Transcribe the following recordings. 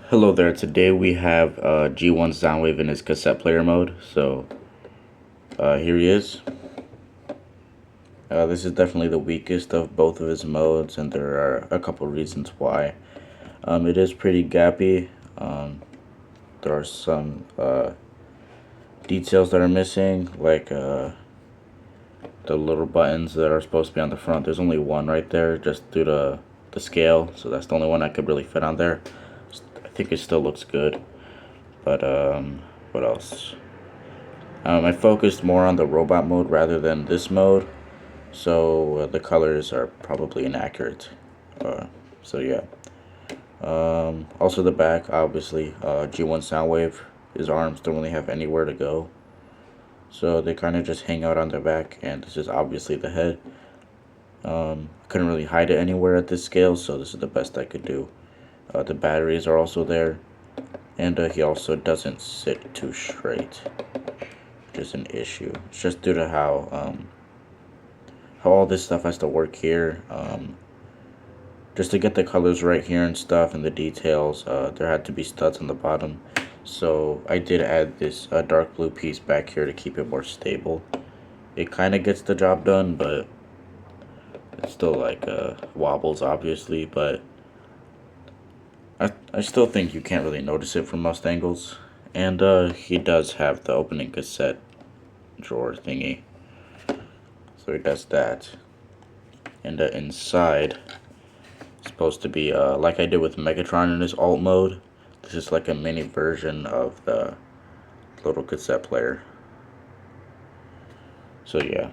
Hello there. Today we have G1 Soundwave in his cassette player mode. So here he is. This is definitely the weakest of both of his modes, and there are a couple reasons why. It is pretty gappy. There are some details that are missing, like the little buttons that are supposed to be on the front. There's only one right there, just due to the scale. So that's the only one I could really fit on there. I think it still looks good, but what else? I focused more on the robot mode rather than this mode, so the colors are probably inaccurate. Uh, so yeah. Also the back, obviously, G1 Soundwave, his arms don't really have anywhere to go, so they kind of just hang out on the back, and this is obviously the head. Couldn't really hide it anywhere at this scale, so this is the best I could do. The batteries are also there, and he also doesn't sit too straight, which is an issue. It's just due to how all this stuff has to work here. Just to get the colors right here and stuff and the details, there had to be studs on the bottom. So I did add this dark blue piece back here to keep it more stable. It kind of gets the job done, but it still like wobbles obviously, but I still think you can't really notice it from most angles. And he does have the opening cassette drawer thingy, so he does that. And inside, supposed to be like I did with Megatron in his alt mode. This is like a mini version of the little cassette player. So yeah.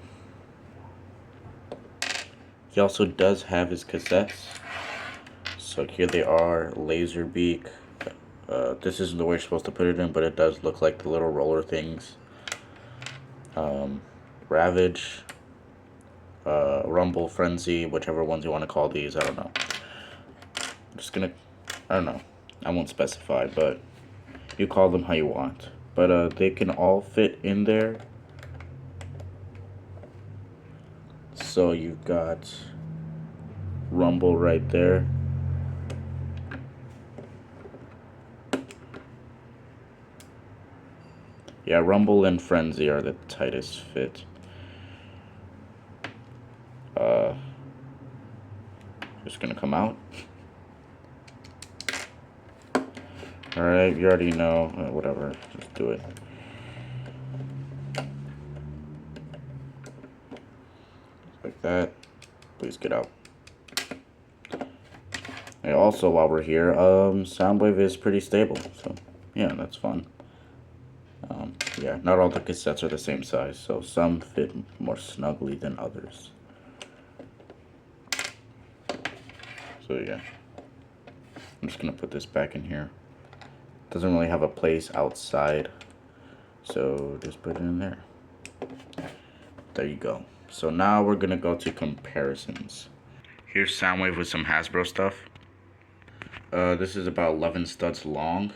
He also does have his cassettes. So here they are, Laserbeak. This isn't the way you're supposed to put it in, but it does look like the little roller things. Ravage, Rumble, Frenzy, whichever ones you want to call these, I don't know. I'm just gonna, I don't know. I won't specify, but you call them how you want. But they can all fit in there. So you've got Rumble right there. Yeah, Rumble and Frenzy are the tightest fit. Just gonna come out. Alright, you already know. Whatever, just do it. Like that. Please get out. And also, while we're here, Soundwave is pretty stable, so yeah, that's fun. Yeah, not all the cassettes are the same size, so some fit more snugly than others. So yeah, I'm just gonna put this back in here. Doesn't really have a place outside, so just put it in there. There you go. So now we're gonna go to comparisons. Here's Soundwave with some Hasbro stuff. This is about 11 studs long.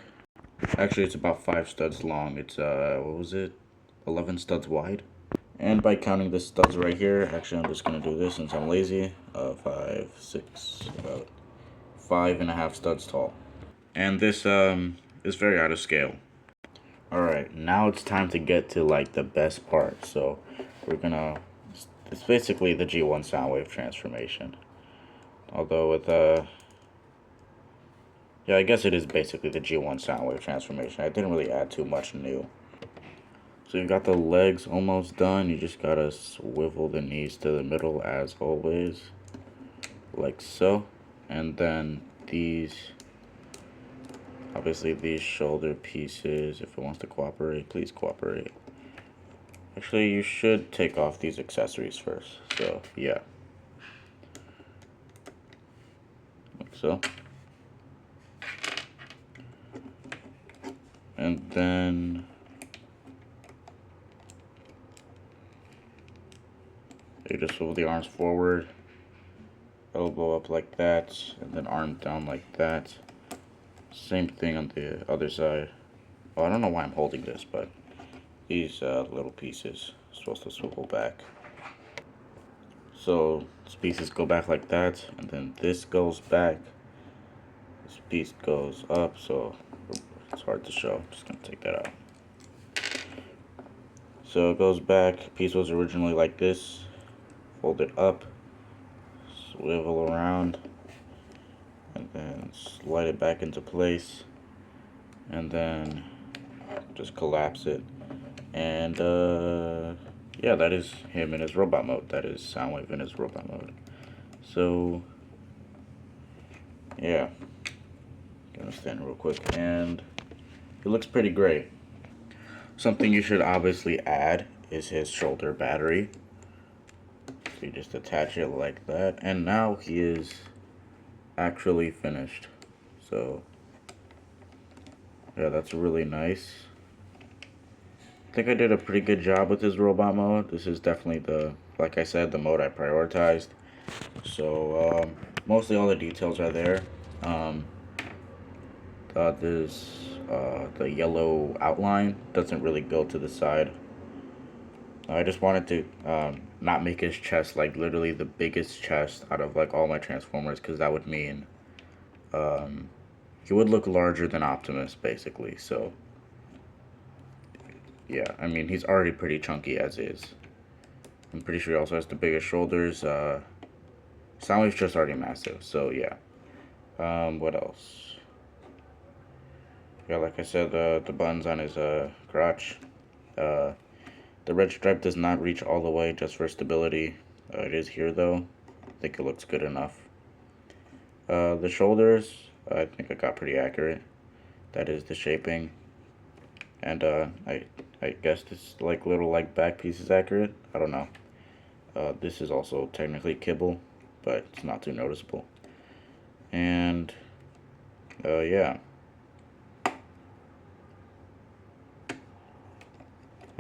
Actually, it's about 5 studs long. It's, what was it? 11 studs wide. And by counting the studs right here, actually, I'm just going to do this since I'm lazy. 5, 6, about 5.5 studs tall. And this, is very out of scale. Alright, now it's time to get to, like, the best part. So, we're gonna, it's basically the G1 Soundwave transformation. Although with, yeah, I guess it is basically the G1 Soundwave transformation. I didn't really add too much new. So you got the legs almost done. You just gotta swivel the knees to the middle as always. Like so. And then these, obviously these shoulder pieces, if it wants to cooperate, please cooperate. Actually, you should take off these accessories first. So, yeah. Like so. And then you just swivel the arms forward, elbow up like that, and then arm down like that. Same thing on the other side. Well, I don't know why I'm holding this, but these little pieces are supposed to swivel back. So these pieces go back like that, and then this goes back. This this piece goes up, so it's hard to show. I'm just gonna take that out. So it goes back. Piece was originally like this. Fold it up, swivel around, and then slide it back into place, and then just collapse it. And yeah, that is him in his robot mode. That is Soundwave in his robot mode. So yeah, gonna stand real quick, and it looks pretty great. Something you should obviously add is his shoulder battery. So you just attach it like that, and now he is actually finished. So yeah, that's really nice. I think I did a pretty good job with his robot mode. This is definitely the, like I said, the mode I prioritized. So mostly all the details are there. There's the yellow outline doesn't really go to the side. I just wanted to not make his chest like literally the biggest chest out of like all my Transformers, because that would mean he would look larger than Optimus basically. So yeah, I mean he's already pretty chunky as is. I'm pretty sure he also has the biggest shoulders. Soundwave's just already massive, so yeah. What else? Yeah, like I said, the buttons on his crotch. The red stripe does not reach all the way, just for stability. It is here though. I think it looks good enough. The shoulders, I think I got pretty accurate. That is the shaping. And I guess this like little like back piece is accurate. I don't know. This is also technically kibble, but it's not too noticeable. And yeah.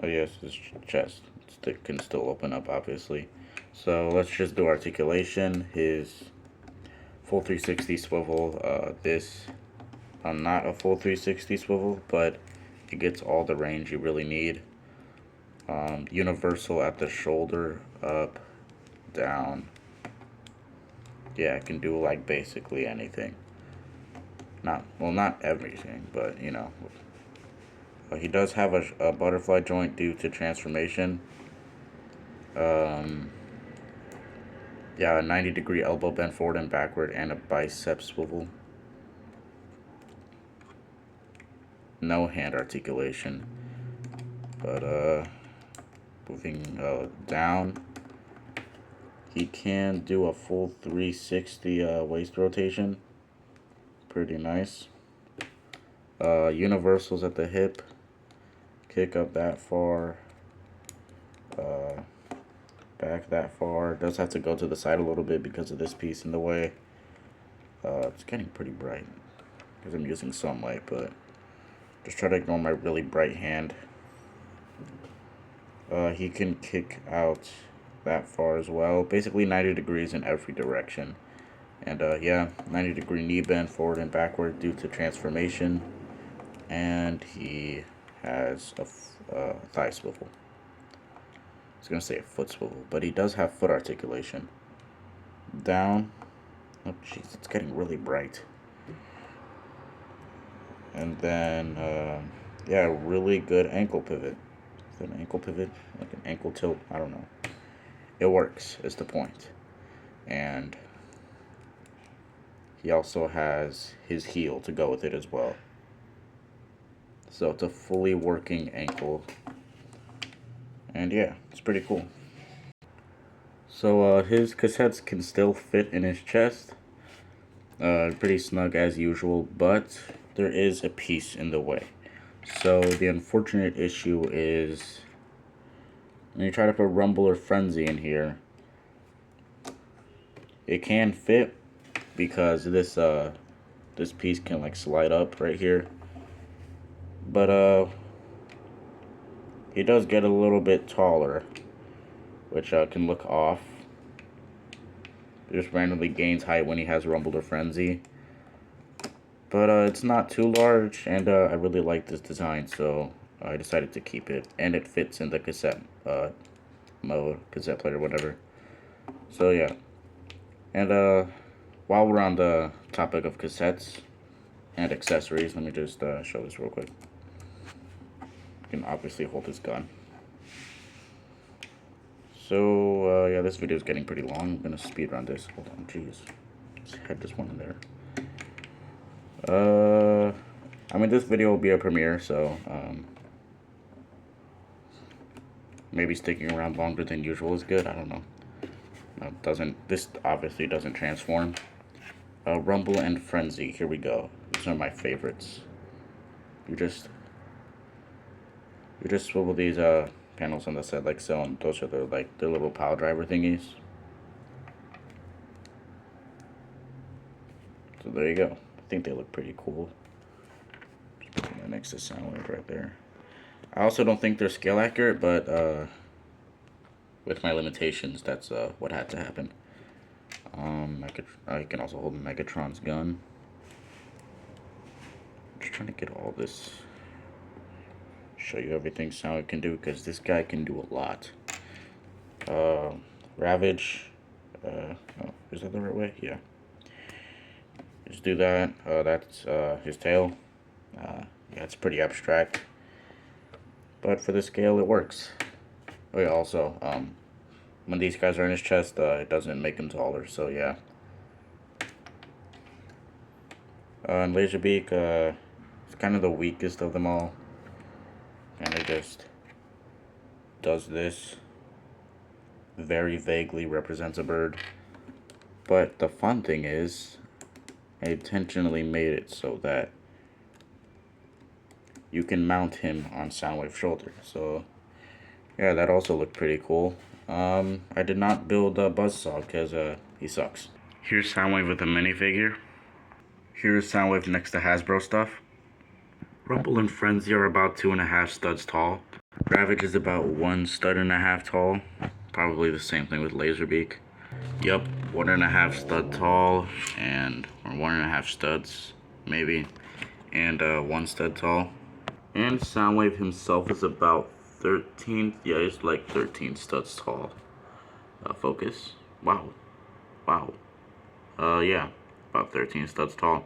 Oh yes, his chest can still open up, obviously. So let's just do articulation. His full 360 swivel. This, not a full 360 swivel, but it gets all the range you really need. Universal at the shoulder, up, down. Yeah, it can do like basically anything. Not everything, but you know. He does have a butterfly joint due to transformation. Yeah, a 90-degree elbow bend forward and backward, and a bicep swivel. No hand articulation. But moving down, he can do a full 360 waist rotation. Pretty nice. Universals at the hip. Kick up that far. Back that far. Does have to go to the side a little bit because of this piece in the way. It's getting pretty bright because I'm using sunlight, but just try to ignore my really bright hand. He can kick out that far as well. Basically 90 degrees in every direction. And yeah, 90-degree knee bend forward and backward due to transformation. And he has a thigh swivel. I was going to say a foot swivel, but he does have foot articulation. Down. Oh, jeez, it's getting really bright. And then, yeah, really good ankle pivot. Is that an ankle pivot? Like an ankle tilt? I don't know. It works, is the point. And he also has his heel to go with it as well. So it's a fully working ankle. And yeah, it's pretty cool. So his cassettes can still fit in his chest. Pretty snug as usual, but there is a piece in the way. So the unfortunate issue is when you try to put Rumble or Frenzy in here, it can fit because this piece can like slide up right here. But he does get a little bit taller, which can look off. It just randomly gains height when he has Rumble or Frenzy. But it's not too large, and I really like this design, so I decided to keep it. And it fits in the cassette mode, cassette player, whatever. So yeah. And while we're on the topic of cassettes, and accessories. Let me just show this real quick. You can obviously hold this gun. So yeah, this video is getting pretty long. I'm gonna speed run this. Hold on, jeez, had this one in there. I mean, this video will be a premiere, so maybe sticking around longer than usual is good. I don't know. No, this obviously doesn't transform. Rumble and Frenzy. Here we go. These are my favorites. You just swivel these panels on the side like so, and those are their little power driver thingies. So there you go. I think they look pretty cool. Just put that next to Soundwave right there. I also don't think they're scale accurate, but with my limitations, that's what had to happen. I can also hold Megatron's gun. Just trying to get all this, show you everything Soundwave can do, because this guy can do a lot. Ravage. Oh, is that the right way? Yeah. Just do that. That's his tail. Yeah, it's pretty abstract, but for the scale, it works. Oh yeah, also, when these guys are in his chest, it doesn't make him taller, so yeah. And Laserbeak, it's kind of the weakest of them all. Kind of just does this. Very vaguely represents a bird. But the fun thing is, I intentionally made it so that you can mount him on Soundwave's shoulder. So yeah, that also looked pretty cool. I did not build Buzzsaw because he sucks. Here's Soundwave with a minifigure. Here's Soundwave next to Hasbro stuff. Rumble and Frenzy are about 2.5 studs tall. Ravage is about 1.5 studs tall. Probably the same thing with Laserbeak. Yup, 1.5 stud tall, or 1.5 studs, maybe, and 1 stud tall. And Soundwave himself is about 13, yeah, he's like 13 studs tall. Focus. Wow. Yeah, about 13 studs tall.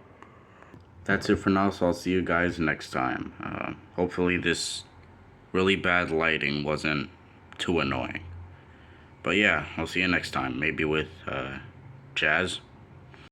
That's it for now, so I'll see you guys next time. Hopefully this really bad lighting wasn't too annoying. But yeah, I'll see you next time, maybe with Jazz.